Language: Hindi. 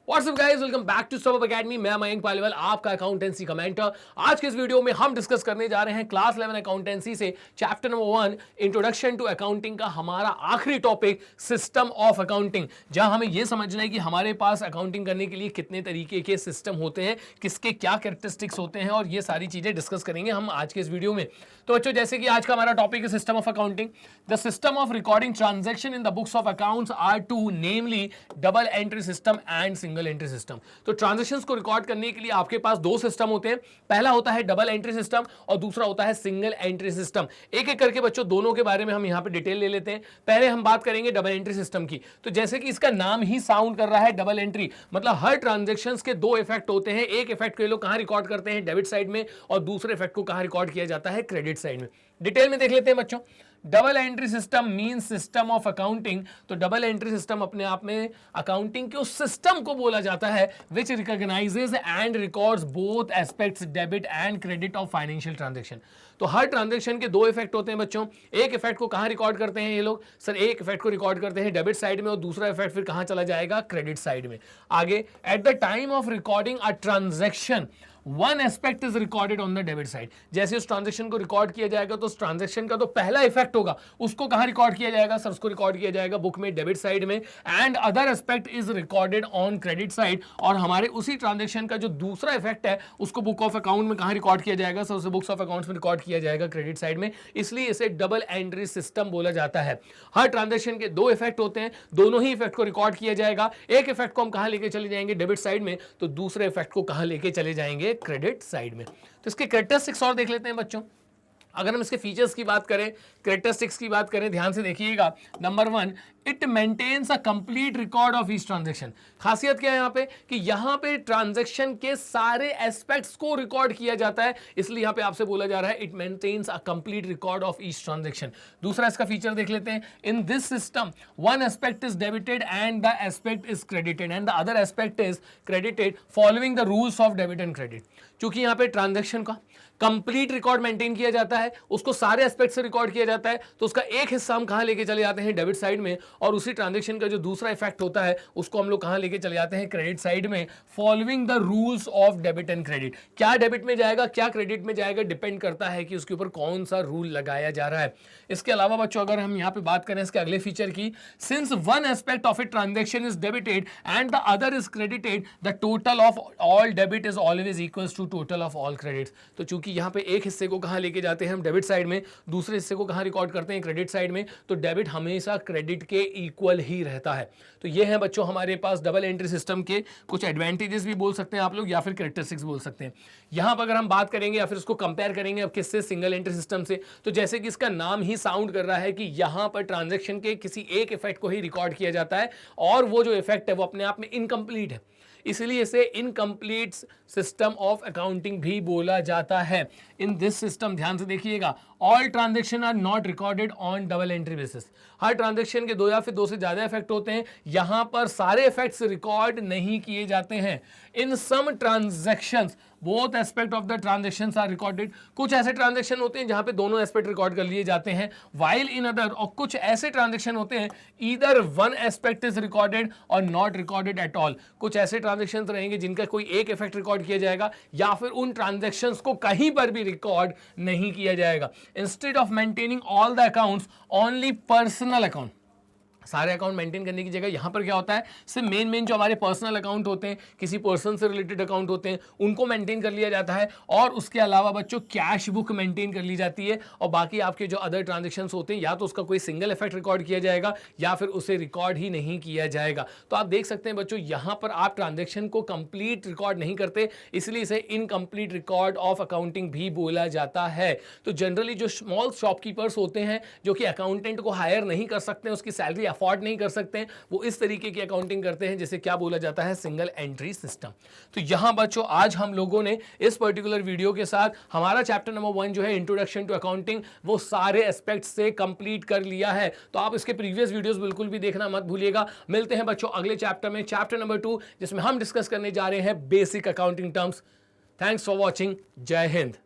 WhatsApp guys, welcome back to stop academy. मैं मयंक पालीवाल, आपका अकाउंटेंसी का मेंटर। आज के इस वीडियो में हम डिस्कस करने जा रहे हैं क्लास 11 अकाउंटेंसी से chapter number 1 introduction to accounting का हमारा आखिरी टॉपिक सिस्टम ऑफ अकाउंटिंग, जहां हमें यह समझना है कि हमारे पास अकाउंटिंग करने के लिए कितने तरीके के सिस्टम होते हैं, किसके क्या कैरेक्टरिस्टिक्स होते हैं, और ये सारी चीजें डिस्कस करेंगे हम आज के इस वीडियो में। तो बच्चों, जैसे कि आज का हमारा टॉपिक है system of accounting. The system of recording transaction in the books of accounts are two, namely double entry system and single entry system. तो ट्रांजैक्शंस को रिकॉर्ड करने के लिए आपके पास दो सिस्टम होते हैं। पहला होता है डबल एंट्री सिस्टम और दूसरा होता है सिंगल एंट्री सिस्टम। एक एक करके बच्चों दोनों के बारे में हम यहां पे डिटेल ले लेते हैं। पहले हम बात करेंगे डबल एंट्री सिस्टम की। तो जैसे कि इसका नाम ही साउंड कर रहा है डबल एंट्री, मतलब हर ट्रांजैक्शंस के दो इफेक्ट होते हैं। एक इफेक्ट को ये लोग कहां रिकॉर्ड करते हैं, डेबिट साइड में, और दूसरे इफेक्ट को कहां रिकॉर्ड किया जाता है, क्रेडिट साइड में। डिटेल में देख लेते हैं बच्चों। Double entry system mean system of accounting. तो डबल एंट्री सिस्टम अपने आप में अकाउंटिंग के उस सिस्टम को बोला जाता है which recognises and records both aspects debit and credit of financial transaction. तो हर ट्रांजैक्शन के दो इफेक्ट होते हैं बच्चों। एक इफेक्ट को कहां रिकॉर्ड करते हैं ये लोग, सर एक इफेक्ट को रिकॉर्ड करते हैं डेबिट साइड में और दूसरा इफेक्ट फिर कहां चला जाएगा, क्रेडिट साइड में। आगे, at the time of recording a transaction one aspect is recorded on the debit side. जैसे उस ट्रांजैक्शन को रिकॉर्ड किया जाएगा तो उस ट्रांजैक्शन का तो पहला इफेक्ट होगा, उसको कहां रिकॉर्ड किया जाएगा, सर उसको रिकॉर्ड किया जाएगा बुक में, डेबिट साइड में। And other aspect is recorded on credit side, और हमारे उसी ट्रांजैक्शन का जो दूसरा इफेक्ट है उसको बुक ऑफ अकाउंट में कहां रिकॉर्ड किया जाएगा, सर उसे बुक्स ऑफ अकाउंट्स में रिकॉर्ड किया जाएगा, क्रेडिट साइड में। इसलिए इसे डबल एंट्री सिस्टम बोला जाता है। हर ट्रांजैक्शन के दो इफेक्ट होते हैं, दोनों ही इफेक्ट को रिकॉर्ड किया जाएगा। एक इफेक्ट को हम कहां लेके चले जाएंगे, डेबिट साइड में, तो दूसरे इफेक्ट को कहां लेके चले जाएंगे, क्रेडिट साइड में। तो इसके कैरेक्टरिस्टिक्स और देख लेते हैं बच्चों। अगर हम इसके फीचर्स की बात करें, कैरेक्टरिस्टिक्स की बात करें, ध्यान से देखिएगा। Number 1, it maintains a complete record of each transaction. खासियत क्या है यहाँ पे कि यहाँ पे ट्रांजैक्शन के सारे एस्पेक्ट्स को रिकॉर्ड किया जाता है, इसलिए यहाँ पे आपसे बोला जा रहा है it maintains a complete record of each transaction. दूसरा इसका फीचर देख लेते हैं। In this system one aspect is debited and the aspect is credited and the other aspect is credited following the rules of debit and credit. क्योंकि यहाँ पे ट्रांजैक्शन का कंप्लीट रिकॉर्ड मेंटेन किया जाता है, उसको सारे एस्पेक्ट से रिकॉर्ड किया जाता है, तो उसका एक हिस्सा हम कहां लेके चले जाते हैं, डेबिट साइड में, और उसी ट्रांजैक्शन का जो दूसरा इफेक्ट होता है उसको हम लोग कहां लेके चले जाते हैं, क्रेडिट साइड में, following the rules of debit and credit. क्या डेबिट में जाएगा, क्या क्रेडिट में जाएगा, डिपेंड करता है कि उसके ऊपर कौन सा रूल लगाया जा रहा है। इसके अलावा बच्चों अगर हम यहां पे बात करें इसके अगले फीचर की, since one aspect of a transaction is debited and the other is credited, the total of all debit is always equals to total of all credits. तो चूंकि यहां पे एक हिस्से को कहां लेके जाते हैं हम, डेबिट साइड में, दूसरे हिस्से को कहां रिकॉर्ड करते हैं, क्रेडिट साइड में, तो डेबिट हमेशा क्रेडिट के इक्वल ही रहता है। तो ये है बच्चों हमारे पास डबल एंट्री सिस्टम के कुछ एडवांटेजेस भी बोल सकते हैं आप लोग, या फिर कैरेक्टरिस्टिक्स बोल सकते हैं। यहां पर अगर हम बात करेंगे या फिर उसको कंपेयर करेंगे अब किससे, सिंगल एंट्री सिस्टम से, तो जैसे कि इसका नाम ही साउंड कर रहा है कि यहां पर ट्रांजैक्शन के किसी एक इफेक्ट को ही रिकॉर्ड किया जाता है, और वो जो इफेक्ट है वो अपने आप में इनकम्प्लीट है, इसलिए इसे इनकम्प्लीट सिस्टम ऑफ अकाउंटिंग भी बोला जाता है। इन दिस सिस्टम, ध्यान से देखिएगा, all transaction are not recorded on double entry basis. हर ट्रांजैक्शन के दो या फिर दो से ज्यादा इफेक्ट होते हैं, यहां पर सारे इफेक्ट्स रिकॉर्ड नहीं किए जाते हैं। In some transactions both aspect of the transactions are recorded. कुछ ऐसे ट्रांजैक्शन होते हैं जहां पे दोनों एस्पेक्ट रिकॉर्ड कर लिए जाते हैं, वाइल इन अदर, और कुछ ऐसे ट्रांजैक्शन होते हैं either one aspect is recorded और नॉट रिकॉर्डेड एट ऑल। कुछ ऐसे ट्रांजैक्शन रहेंगे जिनका कोई एक इफेक्ट रिकॉर्ड किया जाएगा, या फिर उन ट्रांजैक्शंस को कहीं पर भी रिकॉर्ड नहीं किया जाएगा। Instead of maintaining all the accounts only personal account, सारे अकाउंट मेंटेन करने की जगह यहां पर क्या होता है, सिर्फ मेन जो हमारे पर्सनल अकाउंट होते हैं, किसी पर्सन से रिलेटेड अकाउंट होते हैं, उनको मेंटेन कर लिया जाता है, और उसके अलावा बच्चों कैश बुक मेंटेन कर ली जाती है, और बाकी आपके जो अदर ट्रांजैक्शंस होते हैं या तो उसका कोई सिंगल इफेक्ट रिकॉर्ड किया जाएगा या फिर उसे रिकॉर्ड ही नहीं किया जाएगा। तो आप देख सकते हैं बच्चों यहां पर आप ट्रांजैक्शन को कंप्लीट रिकॉर्ड नहीं करते, इसलिए इसे इनकम्प्लीट रिकॉर्ड ऑफ अकाउंटिंग भी बोला जाता है। तो जनरली जो स्मॉल शॉपकीपर्स होते हैं जो कि अकाउंटेंट को हायर नहीं कर सकते, उसकी सैलरी अफोर्ड नहीं कर सकते हैं, वो इस तरीके की अकाउंटिंग करते हैं जिसे क्या बोला जाता है, सिंगल एंट्री सिस्टम। तो यहां बच्चों आज हम लोगों ने इस पर्टिकुलर वीडियो के साथ हमारा चैप्टर नंबर 1 जो है इंट्रोडक्शन टू अकाउंटिंग, वो सारे एस्पेक्ट्स से कंप्लीट कर लिया है। तो आप इसके प्रीवियस वीडियोस बिल्कुल भी देखना मत भूलिएगा। मिलते हैं बच्चों अगले चैप्टर में, चैप्टर नंबर 2, जिसमें हम डिस्कस करने जा रहे हैं basic accounting terms. Thanks for watching. जय हिंद।